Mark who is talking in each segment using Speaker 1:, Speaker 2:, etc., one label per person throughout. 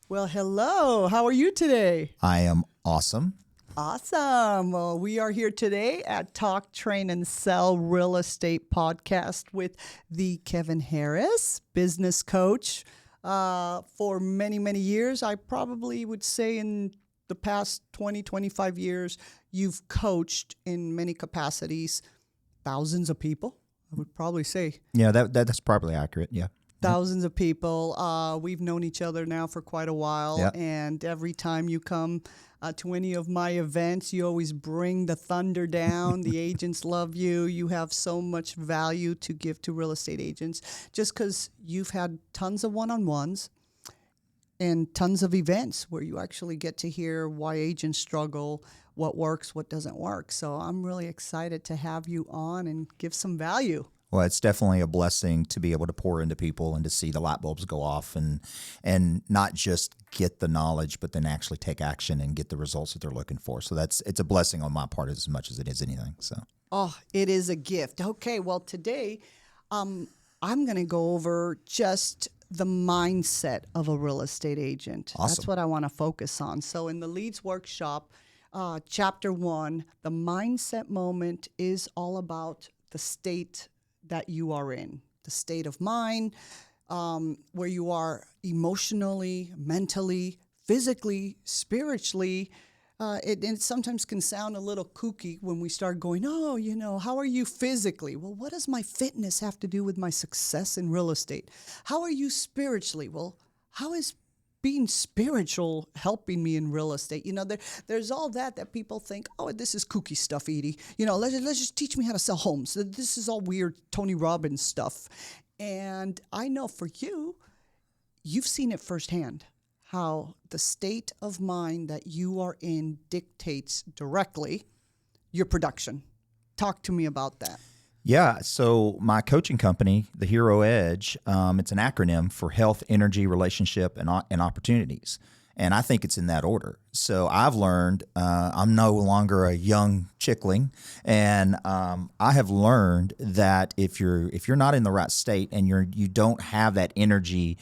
Speaker 1: Well, hello. How are you today?
Speaker 2: I am awesome.
Speaker 1: Awesome. Well, we are here today at Talk, Train, and Sell Real Estate Podcast with the Kevin Harris, business coach. For many, many years, I probably would say in the past 20, 25 years, you've coached in many capacities thousands of people, I would probably say.
Speaker 2: Yeah, that's probably accurate. Yeah.
Speaker 1: Thousands of people. We've known each other now for quite a while,
Speaker 2: Yeah.
Speaker 1: and every time you come to any of my events, you always bring the thunder down. The agents love you. You have so much value to give to real estate agents just because you've had tons of one-on-ones and tons of events where you actually get to hear why agents struggle, what works, what doesn't work. So I'm really excited to have you on and give some value.
Speaker 2: Well, it's definitely a blessing to be able to pour into people and to see the light bulbs go off and not just get the knowledge, but then actually take action and get the results that they're looking for. So it's a blessing on my part as much as it is anything. So.
Speaker 1: Oh, it is a gift. Okay, well, today I'm going to go over just the mindset of a real estate agent.
Speaker 2: Awesome.
Speaker 1: That's what I want to focus on. So in the Leads Workshop, Chapter 1, the mindset moment is all about the state that you are in, the state of mind, where you are emotionally, mentally, physically, spiritually. It sometimes can sound a little kooky when we start going, oh, how are you physically? Well, what does my fitness have to do with my success in real estate? How are you spiritually? Well, how is being spiritual helping me in real estate? There's all that people think, oh, this is kooky stuff, Edie. Let's just teach me how to sell homes. This is all weird Tony Robbins stuff. And I know for you, you've seen it firsthand, how the state of mind that you are in dictates directly your production. Talk to me about that.
Speaker 2: Yeah, so my coaching company, the Hero Edge, it's an acronym for health, energy, relationship, and opportunities. And I think it's in that order. So I've learned I'm no longer a young chickling, and I have learned that if you're not in the right state and you don't have that energy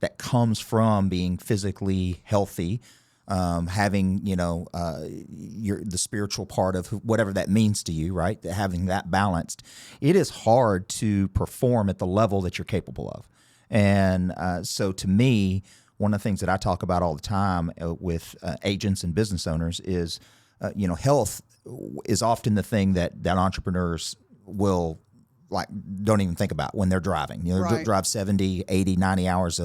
Speaker 2: that comes from being physically healthy, having the spiritual part of whatever that means to you, right? Having that balanced, it is hard to perform at the level that you're capable of. And so to me, one of the things that I talk about all the time with agents and business owners is, health is often the thing that entrepreneurs will don't even think about when they're driving.
Speaker 1: Right.
Speaker 2: Drive 70, 80, 90 hours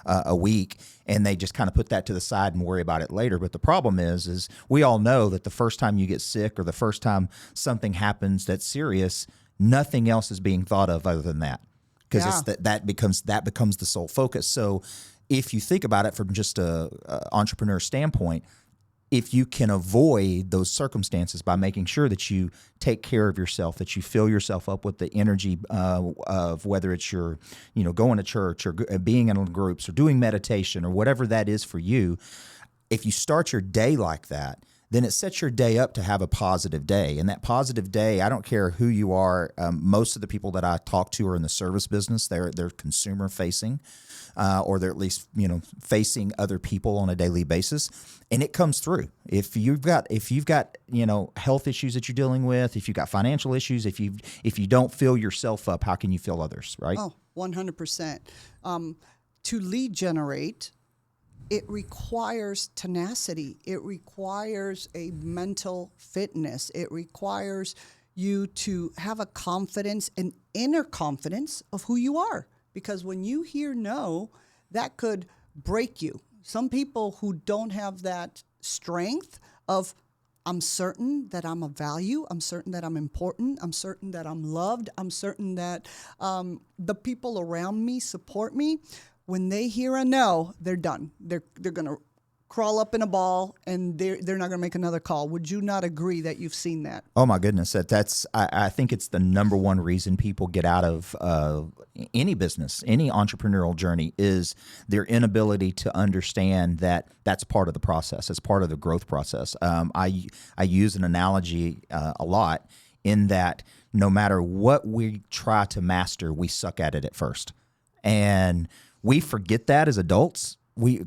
Speaker 2: a week, and they just kind of put that to the side and worry about it later. But the problem is we all know that the first time you get sick or the first time something happens that's serious, nothing else is being thought of other than that, because that becomes the sole focus. So if you think about it from just a entrepreneur standpoint, if you can avoid those circumstances by making sure that you take care of yourself, that you fill yourself up with the energy of whether it's your, going to church or being in groups or doing meditation or whatever that is for you, if you start your day like that, then it sets your day up to have a positive day. And that positive day, I don't care who you are. Most of the people that I talk to are in the service business. They're consumer facing, or they're at least facing other people on a daily basis, and it comes through. If you've got health issues that you're dealing with, if you've got financial issues, if you don't fill yourself up, how can you fill others, right?
Speaker 1: Oh, 100%. To lead generate, it requires tenacity. It requires a mental fitness. It requires you to have a confidence, an inner confidence of who you are. Because when you hear no, that could break you. Some people who don't have that strength of, I'm certain that I'm of value, I'm certain that I'm important, I'm certain that I'm loved, I'm certain that the people around me support me. When they hear a no, they're done. They're going to crawl up in a ball, and they're not going to make another call. Would you not agree that you've seen that?
Speaker 2: Oh my goodness, I think it's the number one reason people get out of any business, any entrepreneurial journey, is their inability to understand that that's part of the process. It's part of the growth process. I use an analogy a lot in that no matter what we try to master, we suck at it at first, and we forget that as adults. we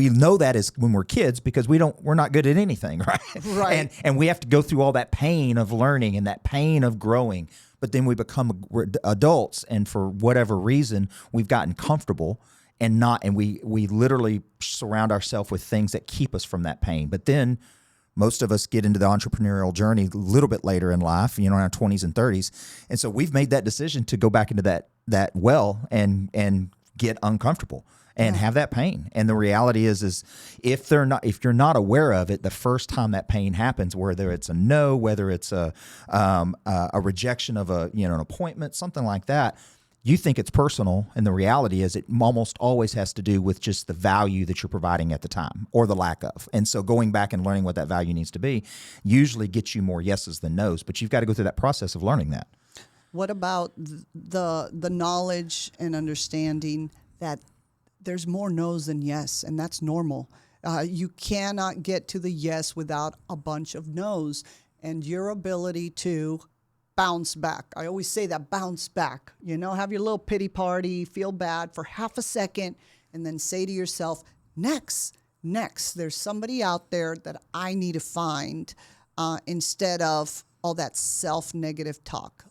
Speaker 2: know that is when we're kids because we're not good at anything, right?
Speaker 1: Right.
Speaker 2: And we have to go through all that pain of learning and that pain of growing. But then we become adults, and for whatever reason, we've gotten comfortable and we literally surround ourselves with things that keep us from that pain. But then most of us get into the entrepreneurial journey a little bit later in life, in our 20s and 30s. And so we've made that decision to go back into that well and get uncomfortable and have that pain. And the reality is if you're not aware of it, the first time that pain happens, whether it's a no, whether it's a rejection of an appointment, something like that, you think it's personal, and the reality is it almost always has to do with just the value that you're providing at the time or the lack of. And so going back and learning what that value needs to be usually gets you more yeses than nos, but you've got to go through that process of learning that.
Speaker 1: What about the knowledge and understanding that there's more no's than yes, and that's normal. You cannot get to the yes without a bunch of no's, and your ability to bounce back. I always say that, bounce back. Have your little pity party, feel bad for half a second, and then say to yourself, next. There's somebody out there that I need to find instead of all that self-negative talk.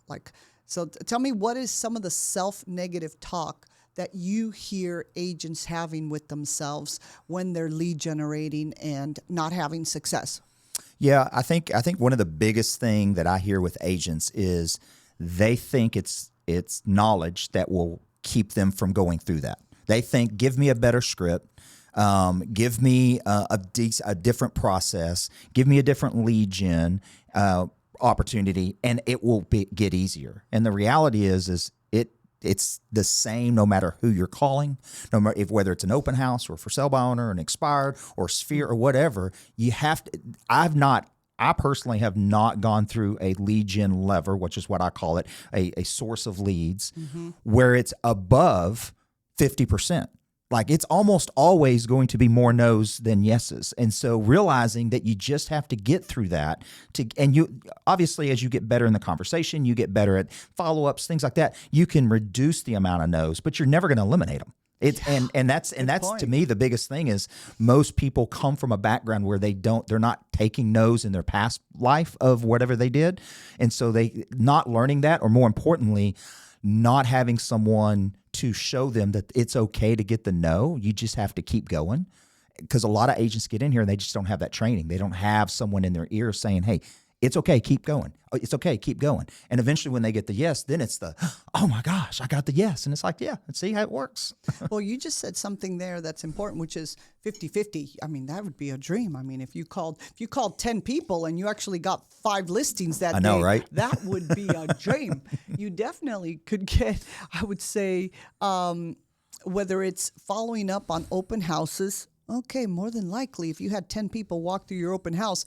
Speaker 1: So tell me, what is some of the self-negative talk that you hear agents having with themselves when they're lead generating and not having success?
Speaker 2: Yeah, I think one of the biggest thing that I hear with agents is they think it's knowledge that will keep them from going through that. They think, give me a better script, give me a different process, give me a different lead gen opportunity, and it will get easier. And the reality is it's the same no matter who you're calling, no matter whether it's an open house or for sale by owner, an expired or Sphere or whatever. You have to. I personally have not gone through a lead gen lever, which is what I call it, a source of leads, where it's above 50%. Like, it's almost always going to be more no's than yeses. And so realizing that you just have to get through that and you obviously, as you get better in the conversation, you get better at follow-ups, things like that, you can reduce the amount of no's, but you're never going to eliminate them. And that's to me the biggest thing is most people come from a background where they're not taking no's in their past life of whatever they did. And so they not learning that, or more importantly, not having someone to show them that it's okay to get the no. You just have to keep going, because a lot of agents get in here and they just don't have that training. They don't have someone in their ear saying, hey, it's okay, keep going. It's okay, keep going. And eventually when they get the yes, then it's the, oh my gosh, I got the yes. And it's like, yeah, let's see how it works.
Speaker 1: Well, you just said something there that's important, which is 50-50. I mean, that would be a dream. I mean, if you called 10 people and you actually got 5 listings that day,
Speaker 2: I know, right?
Speaker 1: That would be a dream. You definitely could get, I would say, whether it's following up on open houses. Okay, more than likely, if you had 10 people walk through your open house,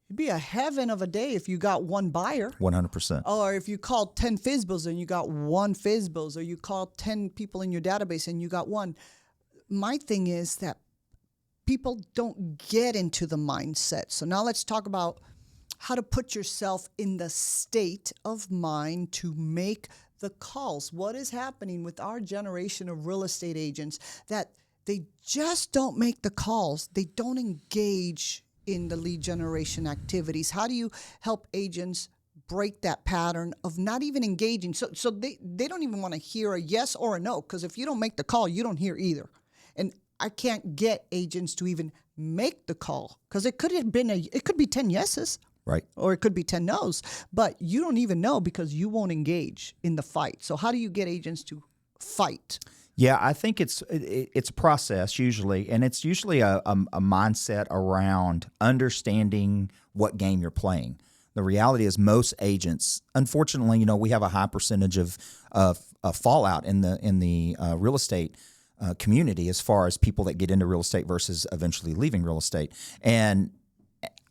Speaker 1: it'd be a heaven of a day if you got one buyer.
Speaker 2: 100%.
Speaker 1: Or if you called 10 FISBOs and you got one FISBOs, or you called 10 people in your database and you got one. My thing is that people don't get into the mindset. So now let's talk about how to put yourself in the state of mind to make the calls. What is happening with our generation of real estate agents that they just don't make the calls? They don't engage in the lead generation activities. How do you help agents break that pattern of not even engaging? So they don't even want to hear a yes or a no, because if you don't make the call, you don't hear either. And I can't get agents to even make the call, because it could be 10 yeses.
Speaker 2: Right.
Speaker 1: Or it could be 10 no's, but you don't even know because you won't engage in the fight. So how do you get agents to fight?
Speaker 2: Yeah, I think it's a process usually, and it's usually a mindset around understanding what game you're playing. The reality is most agents, unfortunately, we have a high percentage of fallout in the real estate community as far as people that get into real estate versus eventually leaving real estate. And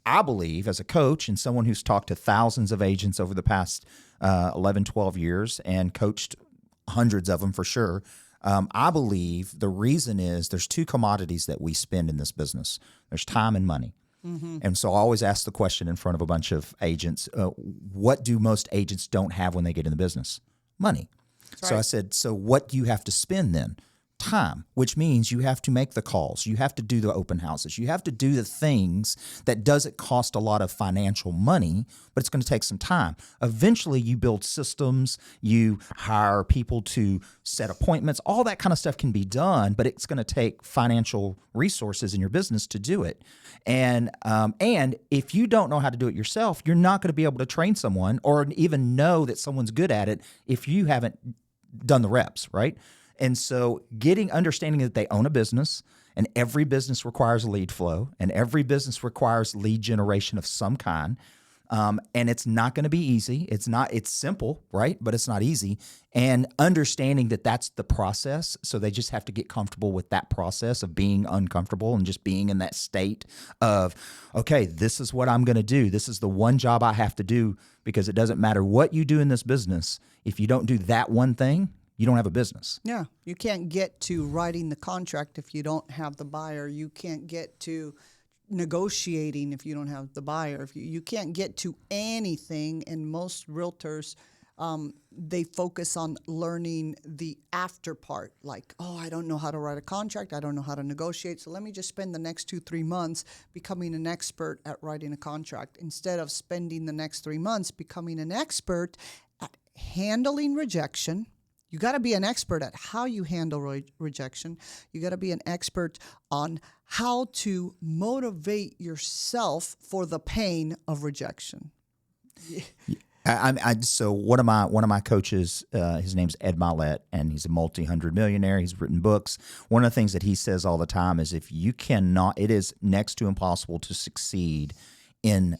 Speaker 2: I believe, as a coach and someone who's talked to thousands of agents over the past 11, 12 years and coached hundreds of them for sure, I believe the reason is there's 2 commodities that we spend in this business. There's time and money. Mm-hmm. And so I always ask the question in front of a bunch of agents, what do most agents don't have when they get in the business? Money. Right. So I said, so what do you have to spend then? time, which means you have to make the calls, you have to do the open houses, you have to do the things that doesn't cost a lot of financial money, but it's going to take some time. Eventually you build systems, you hire people to set appointments, all that kind of stuff can be done, but it's going to take financial resources in your business to do it. And if you don't know how to do it yourself, you're not going to be able to train someone or even know that someone's good at it if you haven't done the reps, right? And so understanding that they own a business, and every business requires a lead flow, and every business requires lead generation of some kind. And it's not going to be easy. It's simple, right? But it's not easy. And understanding that that's the process. So they just have to get comfortable with that process of being uncomfortable and just being in that state of, okay, this is what I'm going to do. This is the one job I have to do, because it doesn't matter what you do in this business. If you don't do that one thing, you don't have a business.
Speaker 1: Yeah. You can't get to writing the contract if you don't have the buyer. You can't get to negotiating if you don't have the buyer. If you can't get to anything, and most realtors, they focus on learning the after part. Like, oh, I don't know how to write a contract. I don't know how to negotiate. So let me just spend the next 2-3 months becoming an expert at writing a contract, instead of spending the next 3 months becoming an expert at handling rejection. You got to be an expert at how you handle rejection. You got to be an expert on how to motivate yourself for the pain of rejection.
Speaker 2: So one of my coaches, his name's Ed Milet, and he's a multi-hundred millionaire. He's written books. One of the things that he says all the time is, if you cannot, it is next to impossible to succeed in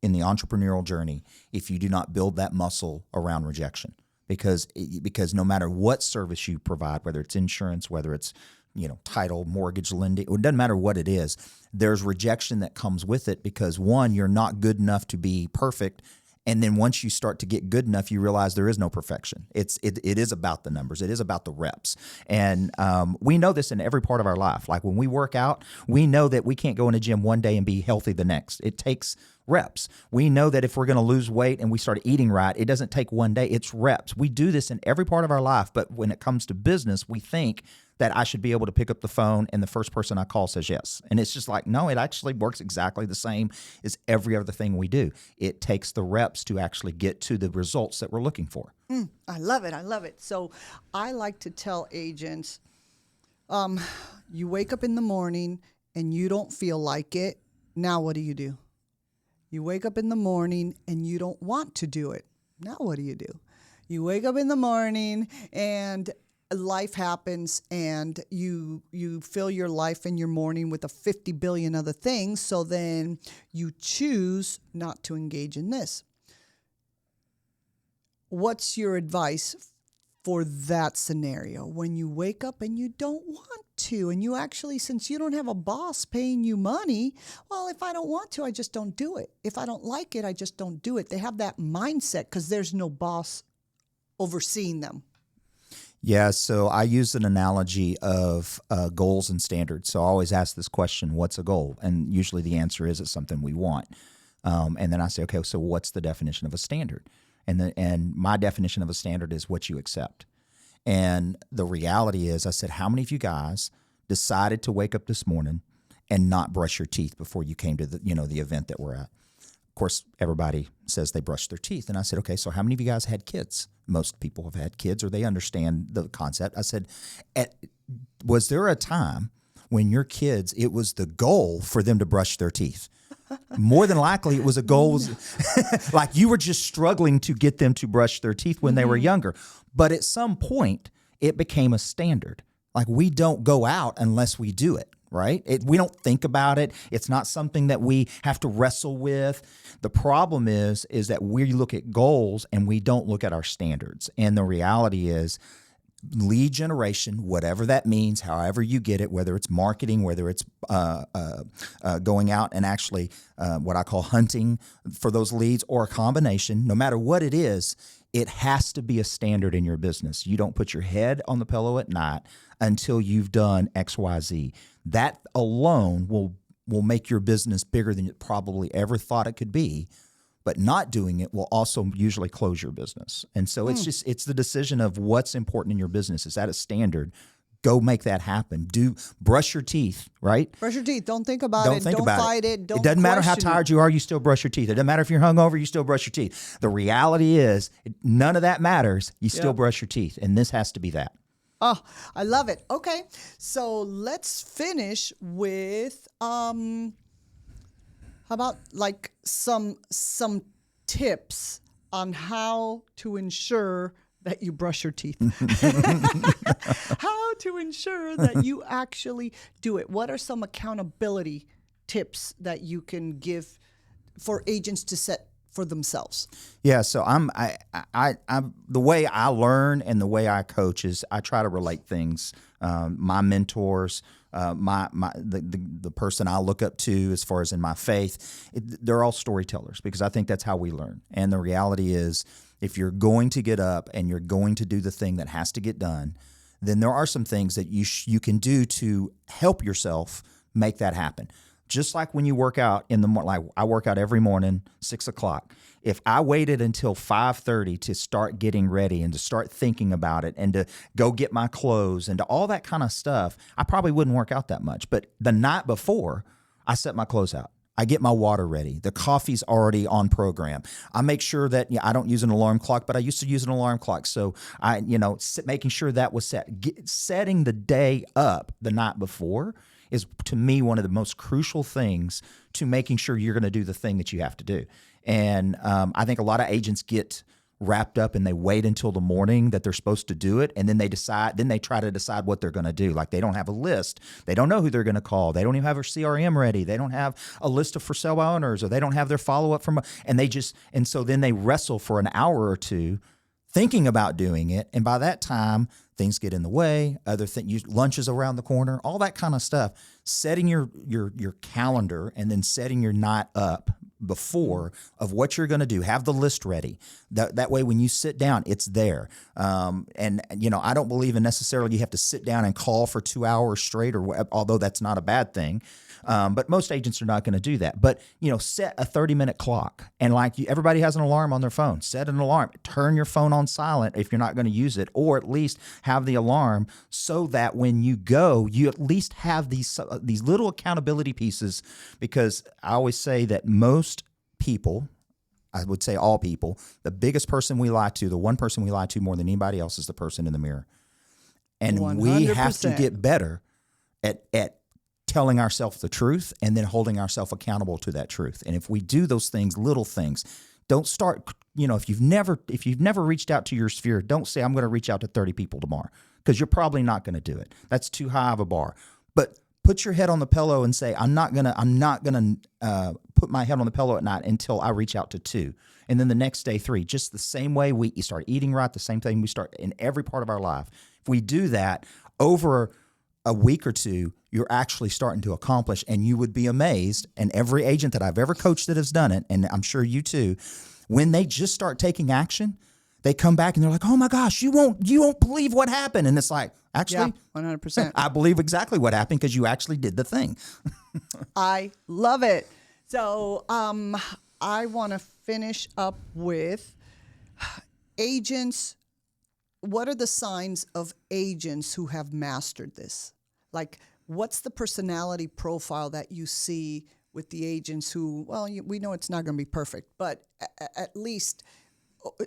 Speaker 2: the entrepreneurial journey if you do not build that muscle around rejection. Because no matter what service you provide, whether it's insurance, whether it's title, mortgage, lending, it doesn't matter what it is, there's rejection that comes with it, because one, you're not good enough to be perfect. And then once you start to get good enough, you realize there is no perfection. It is about the numbers. It is about the reps. And we know this in every part of our life. Like when we work out, we know that we can't go in a gym one day and be healthy the next. It takes reps. We know that if we're going to lose weight and we start eating right, it doesn't take one day. It's reps. We do this in every part of our life. But when it comes to business, we think that I should be able to pick up the phone and the first person I call says yes. And it's just like, no, it actually works exactly the same as every other thing we do. It takes the reps to actually get to the results that we're looking for.
Speaker 1: I love it. I love it. So I like to tell agents, you wake up in the morning and you don't feel like it. Now what do? You wake up in the morning and you don't want to do it. Now what do? You wake up in the morning and life happens, and you fill your life and your morning with 50 billion other things. So then you choose not to engage in this. What's your advice for that scenario when you wake up and you don't want to, and you actually, since you don't have a boss paying you money, well, if I don't want to, I just don't do it. If I don't like it, I just don't do it. They have that mindset because there's no boss overseeing them.
Speaker 2: Yeah, so I use an analogy of goals and standards. So I always ask this question, what's a goal? And usually the answer is it's something we want. And then I say, okay, so what's the definition of a standard? And my definition of a standard is what you accept. And the reality is, I said, how many of you guys decided to wake up this morning and not brush your teeth before you came to the event that we're at? Of course, everybody says they brush their teeth. And I said, okay, so how many of you guys had kids? Most people have had kids, or they understand the concept. I said, was there a time when your kids, it was the goal for them to brush their teeth? More than likely, it was a goal, like you were just struggling to get them to brush their teeth when they were younger. But at some point, it became a standard. Like we don't go out unless we do it, right? We don't think about it. It's not something that we have to wrestle with. The problem is that we look at goals and we don't look at our standards. And the reality is, lead generation, whatever that means, however you get it, whether it's marketing, whether it's going out and actually what I call hunting for those leads, or a combination, no matter what it is, it has to be a standard in your business. You don't put your head on the pillow at night until you've done X, Y, Z. That alone will make your business bigger than you probably ever thought it could be. But not doing it will also usually close your business. And so it's the decision of what's important in your business. Is that a standard? go make that happen. Brush your teeth, right?
Speaker 1: Brush your teeth. Don't think about
Speaker 2: Don't
Speaker 1: it.
Speaker 2: think
Speaker 1: Don't
Speaker 2: about
Speaker 1: fight it. Don't
Speaker 2: It doesn't matter how
Speaker 1: question it.
Speaker 2: tired you are, you still brush your teeth. It doesn't matter if you're hungover, you still brush your teeth. The reality is, none of that matters. You still
Speaker 1: Yep.
Speaker 2: brush your teeth, and this has to be that.
Speaker 1: Oh, I love it. Okay, so let's finish with how about like some tips on how to ensure that you brush your teeth. How to ensure that you actually do it. What are some accountability tips that you can give for agents to set for themselves?
Speaker 2: Yeah, so I'm the way I learn and the way I coach is I try to relate things. My mentors, the person I look up to as far as in my faith, they're all storytellers because I think that's how we learn. And the reality is, if you're going to get up and you're going to do the thing that has to get done, then there are some things that you can do to help yourself make that happen. Just like when you work out in the morning, like I work out every morning, 6 o'clock. If I waited until 5:30 to start getting ready and to start thinking about it and to go get my clothes and to all that kind of stuff, I probably wouldn't work out that much. But the night before, I set my clothes out. I get my water ready. The coffee's already on program. I make sure that I don't use an alarm clock, but I used to use an alarm clock. So making sure that was set. Setting the day up the night before is, to me, one of the most crucial things to making sure you're going to do the thing that you have to do. And I think a lot of agents get wrapped up and they wait until the morning that they're supposed to do it, and then they try to decide what they're going to do. Like, they don't have a list. They don't know who they're going to call. They don't even have their CRM ready. They don't have a list of for sale by owners, or they don't have their follow-up and so then they wrestle for an hour or two thinking about doing it, and by that time things get in the way. Other things, lunch is around the corner, all that kind of stuff. Setting your calendar and then setting your night up before of what you're going to do. Have the list ready. That way, when you sit down, it's there. I don't believe in necessarily you have to sit down and call for 2 hours straight, although that's not a bad thing. But most agents are not going to do that. But, set a 30-minute clock. And everybody has an alarm on their phone. Set an alarm. Turn your phone on silent if you're not going to use it, or at least have the alarm so that when you go, you at least have these little accountability pieces. Because I always say that most people, I would say all people, the biggest person we lie to, the one person we lie to more than anybody else, is the person in the mirror. And 100%. We have to get better at telling ourselves the truth and then holding ourselves accountable to that truth. And if we do those things, little things, don't start, if you've never reached out to your sphere, don't say, I'm going to reach out to 30 people tomorrow, because you're probably not going to do it. That's too high of a bar. But put your head on the pillow and say, I'm not gonna put my head on the pillow at night until I reach out to 2. And then the next day, 3. Just the same way we start eating right, the same thing we start in every part of our life. If we do that over a week or 2, you're actually starting to accomplish, and you would be amazed. And every agent that I've ever coached that has done it, and I'm sure you too, when they just start taking action, they come back and they're like, oh my gosh, you won't believe what happened. And it's like, actually,
Speaker 1: 100%.
Speaker 2: I believe exactly what happened, because you actually did the thing.
Speaker 1: I love it. So I want to finish up with agents. What are the signs of agents who have mastered this? Like, what's the personality profile that you see with the agents who, we know it's not going to be perfect, but at least,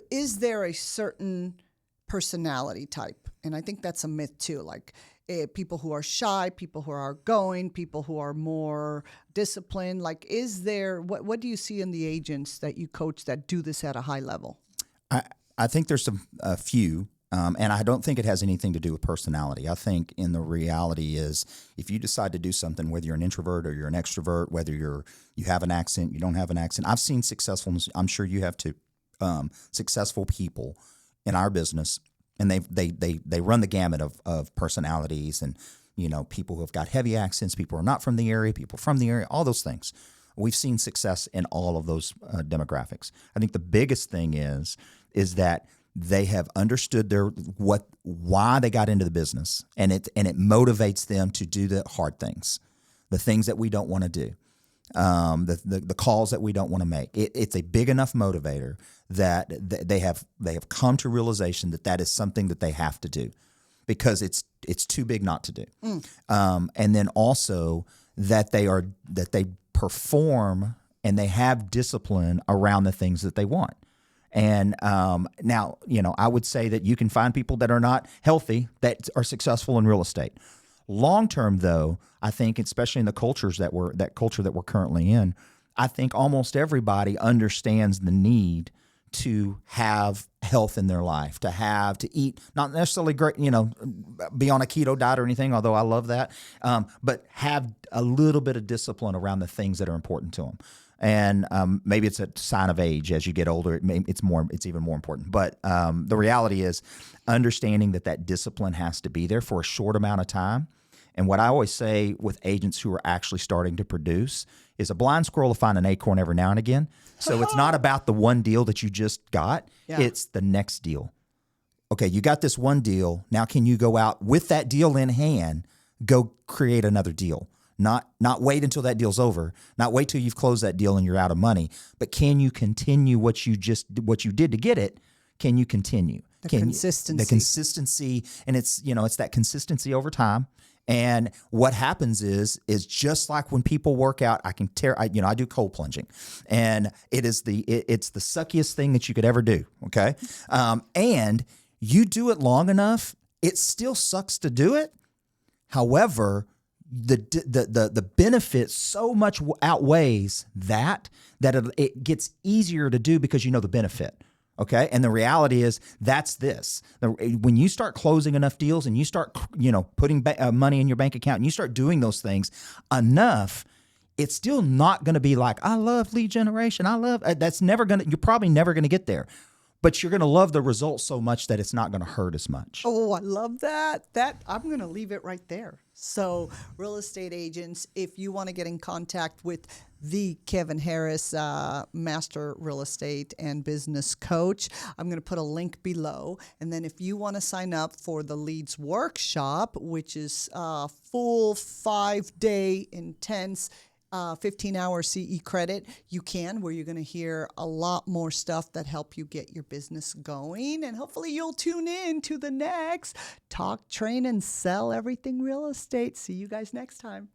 Speaker 1: is there a certain personality type? And I think that's a myth too. Like, people who are shy, people who are outgoing, people who are more disciplined. Like, is there, what do you see in the agents that you coach that do this at a high level?
Speaker 2: I think there's a few. And I don't think it has anything to do with personality. I think in the reality is, if you decide to do something, whether you're an introvert or you're an extrovert, whether you have an accent, you don't have an accent. I've seen I'm sure you have too, successful people in our business, and they run the gamut of personalities, and people who have got heavy accents, people who are not from the area, people from the area, all those things. We've seen success in all of those demographics. I think the biggest thing is that they have understood why they got into the business, and it motivates them to do the hard things, the things that we don't want to do, the calls that we don't want to make. It's a big enough motivator that they have come to realization that is something that they have to do, because it's it's too big not to do. And then also that they perform and they have discipline around the things that they want. And now, I would say that you can find people that are not healthy that are successful in real estate. Long term, though, I think, especially in the culture that we're currently in, I think almost everybody understands the need to have health in their life, to eat, not necessarily great, be on a keto diet or anything, although I love that, but have a little bit of discipline around the things that are important to them. And maybe it's a sign of age. As you get older, it's even more important. But the reality is understanding that discipline has to be there for a short amount of time. And what I always say with agents who are actually starting to produce is a blind squirrel will find an acorn every now and again. So it's not about the one deal that you just got. Yeah. It's the next deal. Okay, you got this one deal. Now can you go out with that deal in hand, go create another deal? Not wait until that deal's over. Not wait till you've closed that deal and you're out of money. But can you continue what you did to get it? Can you continue?
Speaker 1: Consistency.
Speaker 2: The consistency, and it's that consistency over time. And what happens is just like when people work out, I do cold plunging, and it's the suckiest thing that you could ever do. Okay. And you do it long enough, it still sucks to do it. However, the benefit so much outweighs that it gets easier to do because you know the benefit. Okay. And the reality is that's this. When you start closing enough deals and you start, putting money in your bank account and you start doing those things enough, it's still not going to be like, I love lead generation. You're probably never going to get there. But you're going to love the results so much that it's not going to hurt as much.
Speaker 1: Oh, I love that. I'm going to leave it right there. So real estate agents, if you want to get in contact with the Kevin Harris, Master Real Estate and Business Coach, I'm going to put a link below. And then if you want to sign up for the Leads Workshop, which is a full 5-day intense 15-hour CE credit, you can, where you're going to hear a lot more stuff that help you get your business going. And hopefully you'll tune in to the next Talk, Train, and Sell Everything Real Estate. See you guys next time.